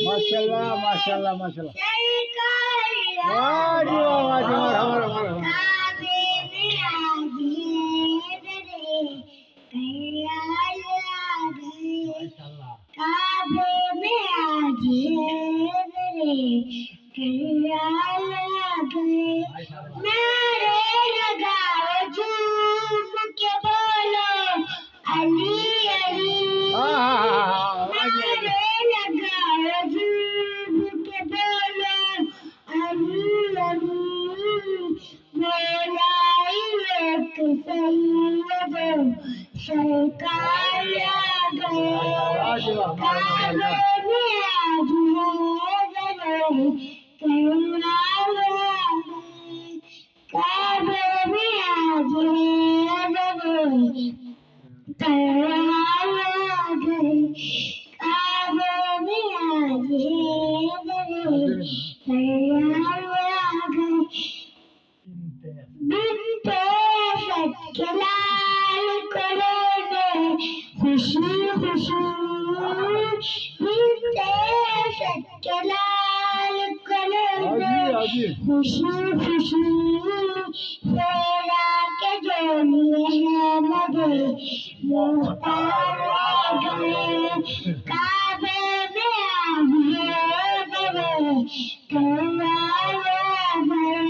माशाल्लाह माशाल्लाह माशाल्लाह वाह जी वाह जी हमारा हमारा काबे में मेरे लगाओ झूम के बोलो अली अली मेरे लगाओ झूम के बोलो अली अली मेरा एक सैयद सरकार आ गए काबे में काबे में खुशी खुशी खुशी खुशी तेरा के जोड़िए हैं लगे मुख्तार आ गए काबे में आ गए